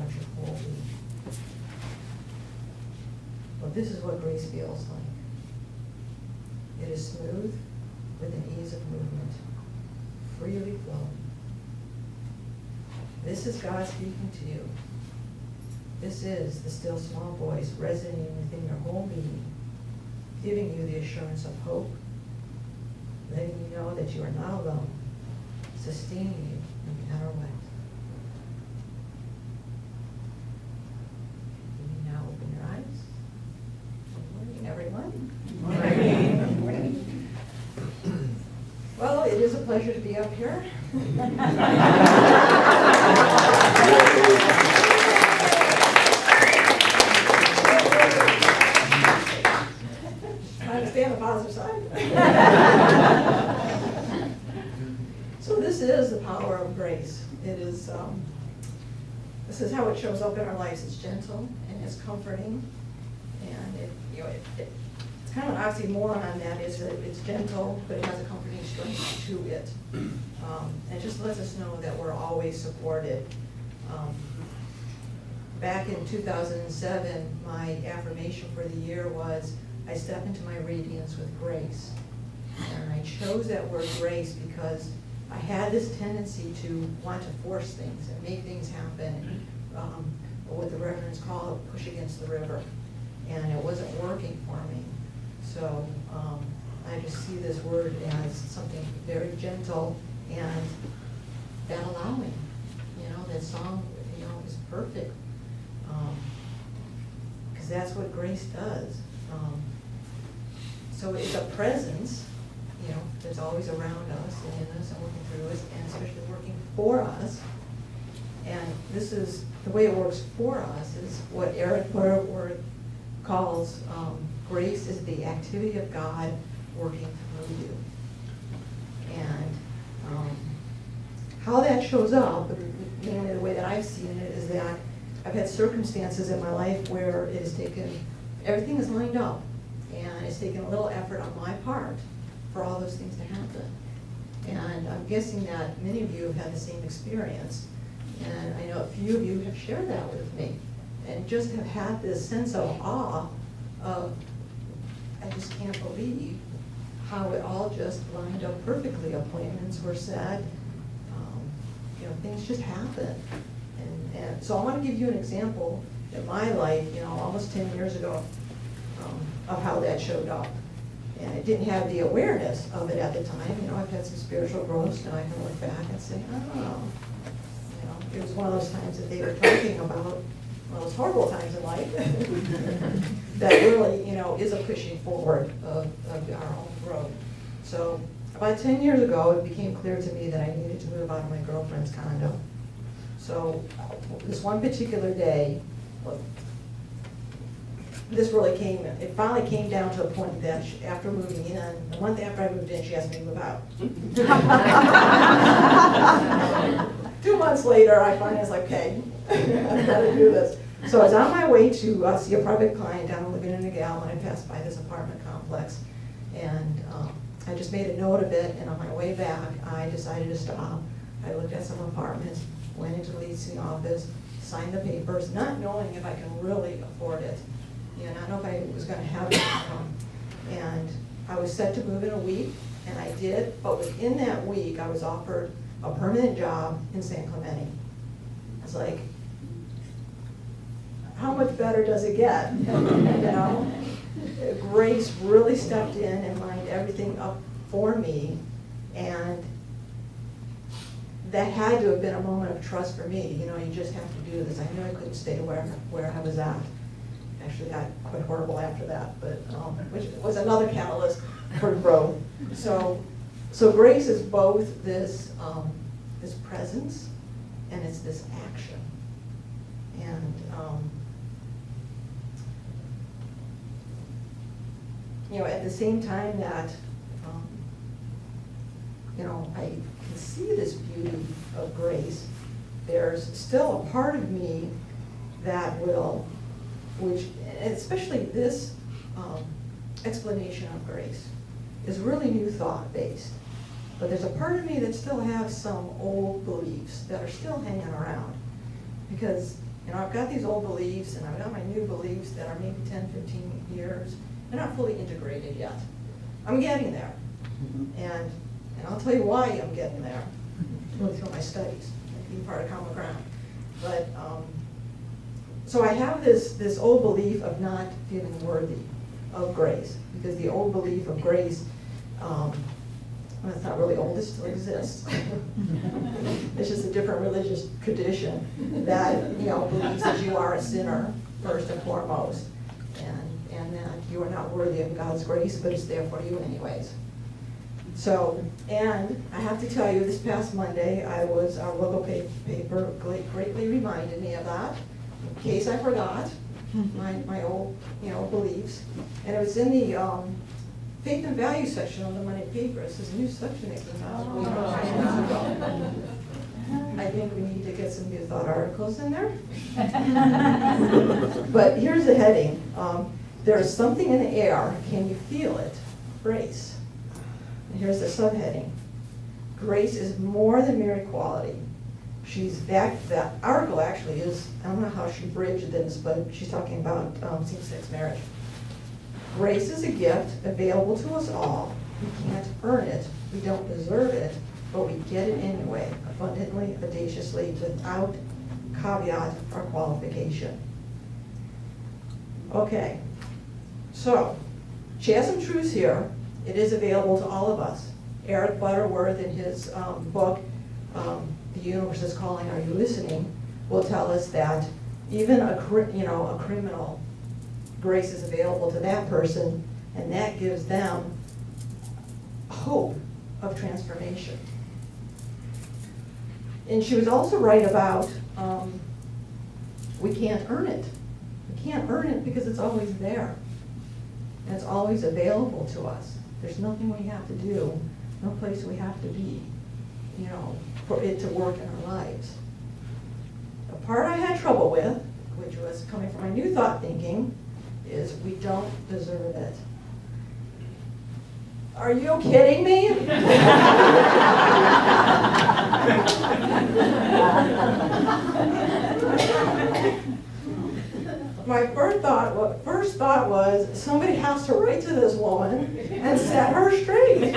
throughout your whole week. Well, this is what grace feels like. It is smooth with an ease of movement, freely flowing. This is God speaking to you. This is the still small voice resonating within your whole being, giving you the assurance of hope, letting you know that you are not alone, sustaining you no matter what. You may now open your eyes. Good morning, everyone. Good morning. Well, it is a pleasure to be up here. Trying to stay on the positive side. So this is the power of grace. It is. This is how it shows up in our lives. It's gentle and it's comforting, and it's kind of an oxymoron on that. Is that it's gentle, but it has a comforting strength to it. And it just lets us know that we're always supported. Back in 2007, my affirmation for the year was, I step into my radiance with grace. And I chose that word grace because I had this tendency to want to force things and make things happen, what the reverends call it, push against the river. And it wasn't working for me. So I just see this word as something very gentle and that allowing. That song, is perfect. Because that's what grace does. So it's a presence, that's always around us and in us and working through us, and especially working for us. And this is the way it works for us is what Eric Butterworth calls grace is the activity of God working through you. And how that shows up, mainly the way that I've seen it, is that I've had circumstances in my life where it has taken, everything is lined up, and it's taken a little effort on my part for all those things to happen. And I'm guessing that many of you have had the same experience, and I know a few of you have shared that with me, and just have had this sense of awe of, I just can't believe how it all just lined up perfectly. Appointments were set, things just happen. And so I want to give you an example in my life, almost 10 years ago, of how that showed up. And I didn't have the awareness of it at the time. I've had some spiritual growth, and I can look back and say, oh, it was one of those times that they were talking about, one of those horrible times in life that really, is a pushing forward of our own growth. So about 10 years ago, it became clear to me that I needed to move out of my girlfriend's condo. So this one particular day, it finally came down to a point that after moving in, the month after I moved in, she asked me to move out. 2 months later, I finally was like, okay, I've got to do this. So I was on my way to see a private client down living in a gal, and I passed by this apartment complex. And I just made a note of it, and on my way back, I decided to stop. I looked at some apartments, went into the leasing office, signed the papers, not knowing if I can really afford it. Not know if I was going to have an income. And I was set to move in a week, and I did, but within that week, I was offered a permanent job in San Clemente. I was like, how much better does it get? Grace really stepped in and lined everything up for me, and that had to have been a moment of trust for me. You just have to do this. I knew I couldn't stay where I was at. Actually got quite horrible after that, but which was another catalyst for growth. So grace is both this this presence and it's this action. And at the same time that I can see this beauty of grace, there's still a part of me that will, and especially this explanation of grace is really new thought based. But there's a part of me that still has some old beliefs that are still hanging around. Because You know, I've got these old beliefs, and I've got my new beliefs that are maybe 10, 15 years. They're not fully integrated yet. I'm getting there. And I'll tell you why I'm getting there. Really through my studies, being part of Common Ground. But, so I have this old belief of not feeling worthy of grace, because the old belief of grace, well, it's not really old, it still exists. It's just a different religious tradition that, you know, believes that you are a sinner first and foremost, and that you are not worthy of God's grace, but it's there for you anyways. So, and I have to tell you, this past Monday, our local paper greatly reminded me of that, in case I forgot my old, you know, beliefs. And it was in the faith and value section on the Monday paper. It's this new section that came out a week ago. I think we need to get some new thought articles in there. But here's the heading. There is something in the air. Can you feel it? Grace. And here's the subheading. Grace is more than mere equality. That article actually is, I don't know how she bridged this, but she's talking about same-sex marriage. Grace is a gift available to us all. We can't earn it. We don't deserve it, but we get it anyway, abundantly, audaciously, without caveat or qualification. Okay, so she has some truths here. It is available to all of us. Eric Butterworth, in his book, The Universe is Calling, Are You Listening?, will tell us that even a criminal, grace is available to that person, and that gives them hope of transformation. And she was also right about we can't earn it. We can't earn it because it's always there. And it's always available to us. There's nothing we have to do, no place we have to be, you know, for it to work in our lives. The part I had trouble with, which was coming from my new thought thinking, is we don't deserve it. Are you kidding me? My first thought was somebody has to write to this woman and set her straight.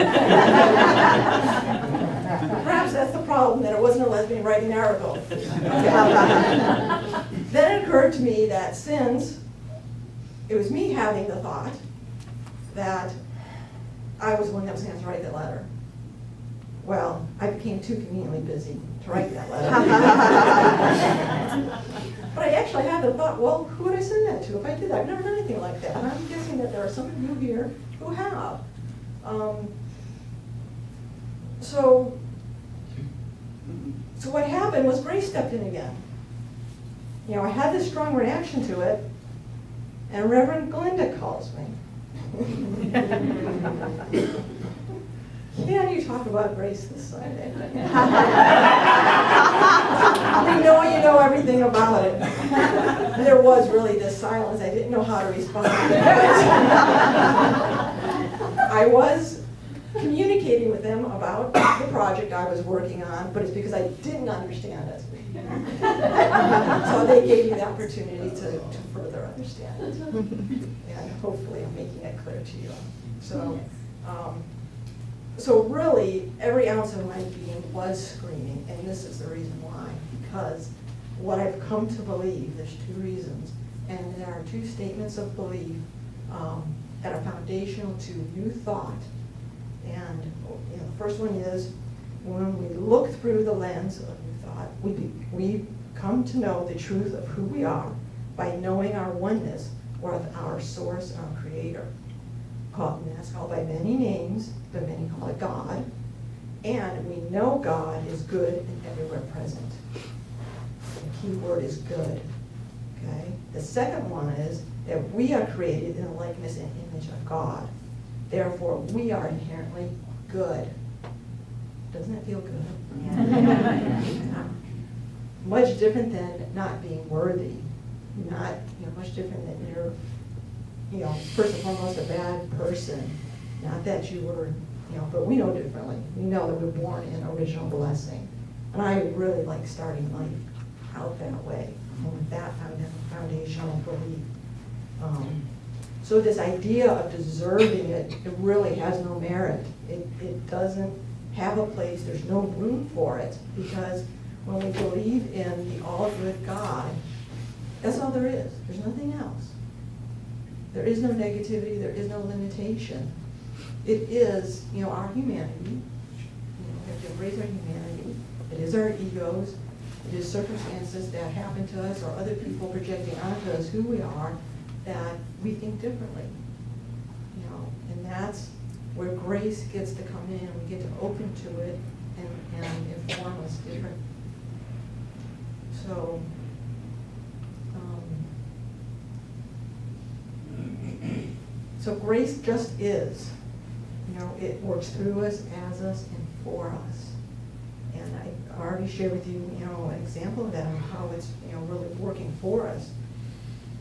Perhaps that's the problem, that it wasn't a lesbian writing an article. Then it occurred to me that since it was me having the thought that I was the one that was going to have to write that letter, well, I became too conveniently busy to write that letter. But I actually had the thought, well, who would I send that to if I did that? I've never done anything like that. And I'm guessing that there are some of you here who have. So what happened was Grace stepped in again. You know, I had this strong reaction to it, and Reverend Glinda calls me. Can you talk about grace this Sunday? We know you know everything about it. There was really this silence. I didn't know how to respond. I was communicating with them about the project I was working on, but it's because I didn't understand it. So they gave me the opportunity to further understand it. And hopefully I'm making it clear to you. So really, every ounce of my being was screaming, and this is the reason why. Because what I've come to believe, there's two reasons, and there are two statements of belief that are foundational to new thought. And you know, the first one is, when we look through the lens of new thought, we come to know the truth of who we are by knowing our oneness with our source and our creator. And that's called by many names, but many call it God. And we know God is good and everywhere present. The key word is good. Okay? The second one is that we are created in the likeness and image of God. Therefore, we are inherently good. Doesn't it feel good? Yeah. Much different than not being worthy. Not, much different than you're, first and foremost, a bad person. Not that you were, but we know differently. We know that we're born in original blessing. And I really like starting life out that way, and with that foundational belief. So this idea of deserving it, it really has no merit. It doesn't have a place, there's no room for it, because when we believe in the all-good God, that's all there is. There's nothing else. There is no negativity, there is no limitation. It is, our humanity. We have to embrace our humanity. It is our egos. It is circumstances that happen to us or other people projecting onto us who we are that we think differently. And that's where grace gets to come in, and we get to open to it and inform us different. So, so grace just is. It works through us, as us, and for us. And I already shared with you, an example of that, of how it's, really working for us.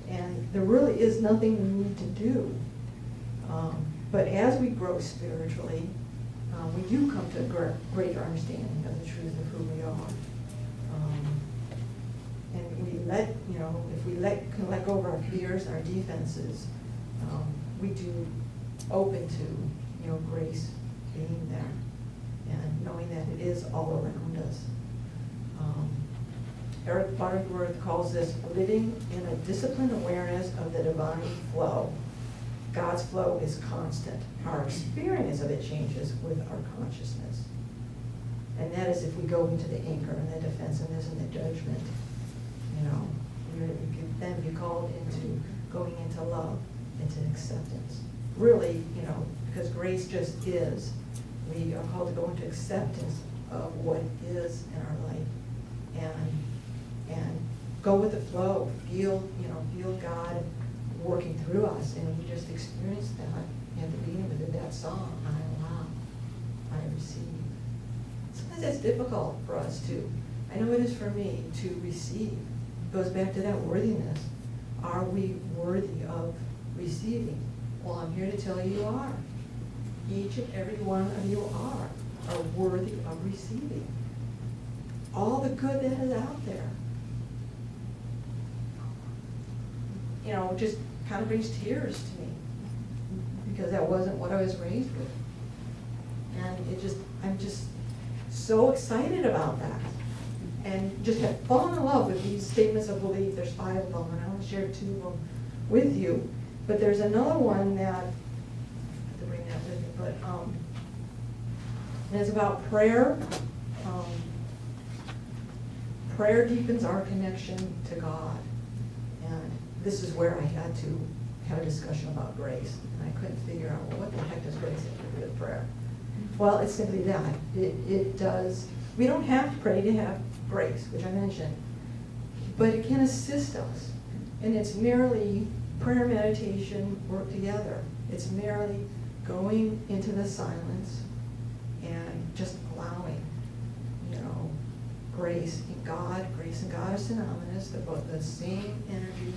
And there really is nothing we need to do. But as we grow spiritually, we do come to a greater understanding of the truth of who we are. And we let, if we can let go of our fears, our defenses, we do open to, grace being there and knowing that it is all around us. Eric Butterworth calls this living in a disciplined awareness of the divine flow. God's flow is constant. Our experience of it changes with our consciousness. And that is if we go into the anger and the defensiveness and the judgment, we can then be called into going into love, into acceptance. Really, because grace just is, we are called to go into acceptance of what is in our life and go with the flow, feel God working through us, and we just experience that at the beginning of that song, I allow, I receive. Sometimes that's difficult for us too. I know it is for me to receive. It goes back to that worthiness. Are we worthy of receiving? Well, I'm here to tell you are. Each and every one of you are worthy of receiving all the good that is out there. Just kind of brings tears to me, because that wasn't what I was raised with. And I'm just so excited about that. And just have fallen in love with these statements of belief. There's 5 of them, and I want to share 2 of them with you. But there's another one that, I have to bring that with me, but and it's about prayer. Prayer deepens our connection to God. And this is where I had to have a discussion about grace. And I couldn't figure out, well, what the heck does grace have to do with prayer? Well, it's simply that. It does, we don't have to pray to have grace, which I mentioned, but it can assist us. And it's merely prayer, meditation work together. It's merely going into the silence and just allowing, grace and God are synonymous. They're both the same energy.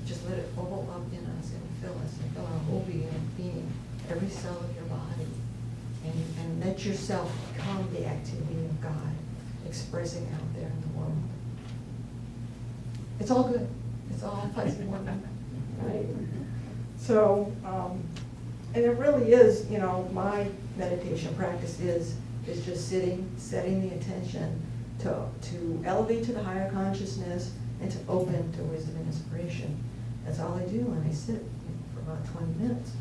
Just let it bubble up in us and fill our whole being, every cell of your body. And let yourself become the activity of God expressing out there in the world. It's all good. It's all fuzzy and right? So, and it really is, my meditation practice is just sitting, setting the attention to elevate to the higher consciousness and to open to wisdom and inspiration. That's all I do when I sit for about 20 minutes.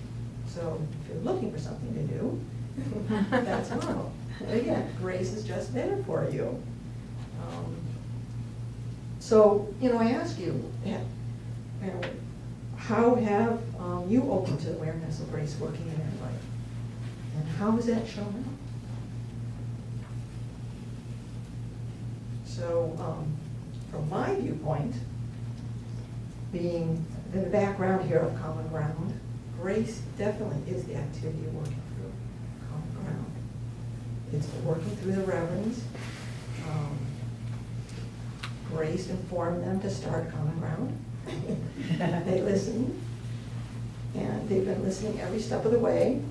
So if you're looking for something to do, that's normal. And again, grace is just there for you. So, I ask you, how have you opened to awareness of grace working in your life? And how has that shown up? So, from my viewpoint, being in the background here of common ground, grace definitely is the activity of working through common ground. It's working through the reverends. Grace informed them to start common ground. They listened, and they've been listening every step of the way.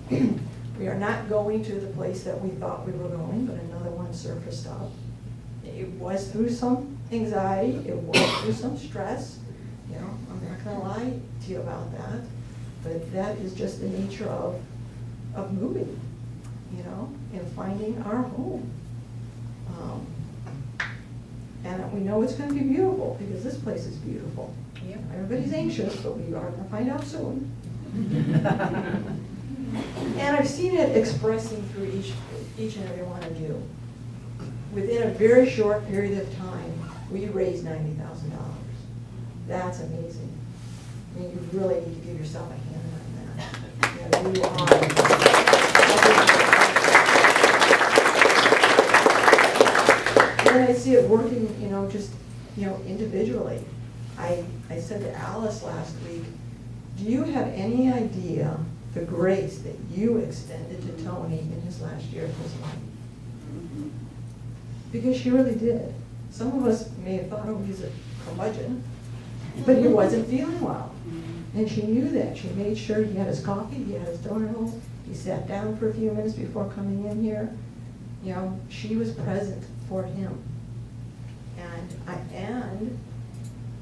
We are not going to the place that we thought we were going, but another one surfaced up. It was through some anxiety, it works through some stress. You know, I'm not gonna lie to you about that, but that is just the nature of moving, you know, and finding our home. And we know it's gonna be beautiful, because this place is beautiful. Yep. Everybody's anxious, but we are gonna find out soon. And I've seen it expressing through each and every one of you. Within a very short period of time, we raised $90,000. That's amazing. I mean, you really need to give yourself a hand on that. You know, you are. And I see it working, you know, just, you know, individually. I said to Alice last week, do you have any idea the grace that you extended to Tony in his last year of his life? Because she really did. Some of us may have thought, oh, he's a curmudgeon, but he wasn't feeling well. And she knew that. She made sure he had his coffee, he had his donuts, he sat down for a few minutes before coming in here. You know, she was present for him. And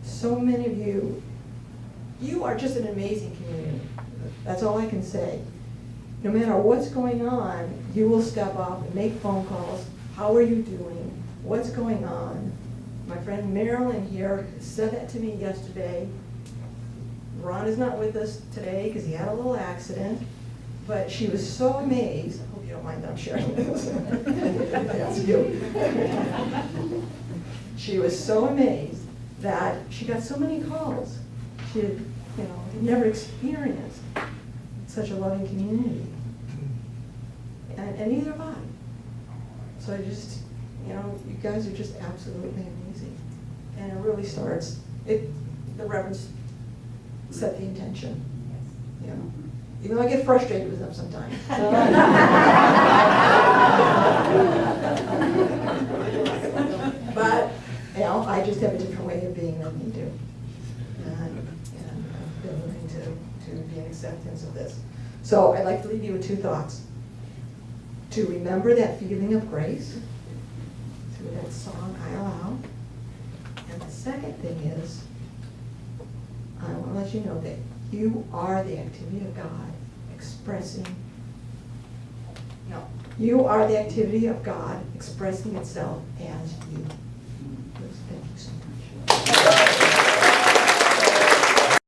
so many of you, you are just an amazing community. That's all I can say. No matter what's going on, you will step up and make phone calls. How are you doing? What's going on? My friend Marilyn here said that to me yesterday. Ron is not with us today because he had a little accident, but she was so amazed. I hope you don't mind that I'm sharing this. That's you. She was so amazed that she got so many calls. She had, you know, never experienced such a loving community. And neither have I. So I just, you know, you guys are just absolutely amazing. And it really starts, the reverends set the intention. You know, even though I get frustrated with them sometimes. But, you know, I just have a different way of being than you do. And I've been looking to be in acceptance of this. So I'd like to leave you with two thoughts. To remember that feeling of grace through that song, I Allow. And the second thing is, I want to let you know that you are the activity of God expressing, you are the activity of God expressing itself as you.